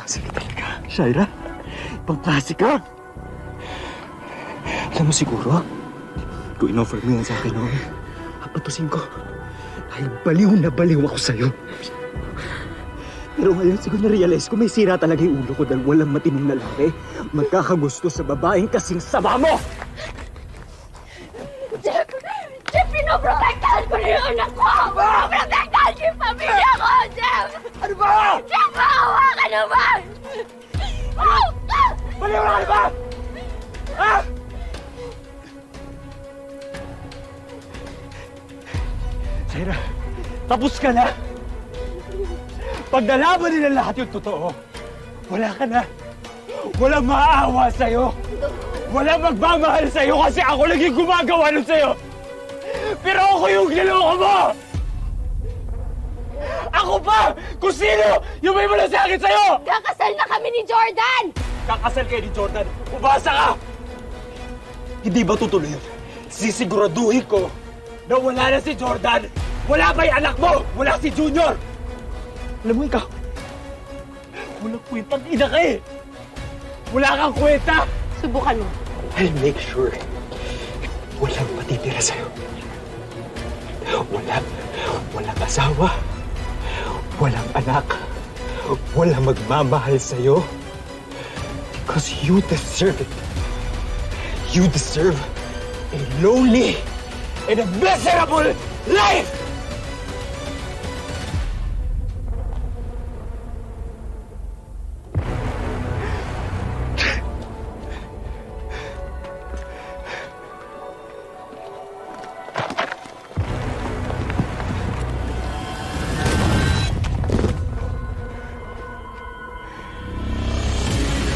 klase ka talaga. Shaira, ibang klase ka. Alam mo siguro, kung in-offer mo yan sa akin noon, papatusin ko. Dahil baliw ako sa'yo. Pero ngayon siguro na-realize ko may sira talaga yung ulo ko dahil walang matinong lalaki magkakagusto sa babaeng kasing sama mo! Jeff, pinoprotektahan ko na yung anak ko! Pinoprotektahan ko yung pamilya ko, Jeff! Ano ba? Jeff, maawa ka naman! Baliw na ka ba? Ha? Shaira, tapos ka na! Pag nalaman nila lahat yung totoo, wala ka na. Walang maaawa sa'yo. Walang magmamahal sa'yo kasi ako lang yung gumagawa nun sa'yo. Pero ako yung niloko mo! Ako pa! Kung sino yung may malasakit sa'yo! Kakasal na kami ni Jordan! Kakasal kayo ni Jordan. Umasa ka! Hindi ba tutuloy yun? Sisiguraduhin ko na wala na si Jordan. Wala pa yung anak mo. Wala si Junior. Alam mo ikaw, walang kwentang ina ka eh. Wala kang kwenta. Subukan mo. I'll make sure walang matitira sa'yo. Walang asawa. Walang anak. Walang magmamahal sa'yo. Because you deserve it. You deserve a lonely and a miserable life!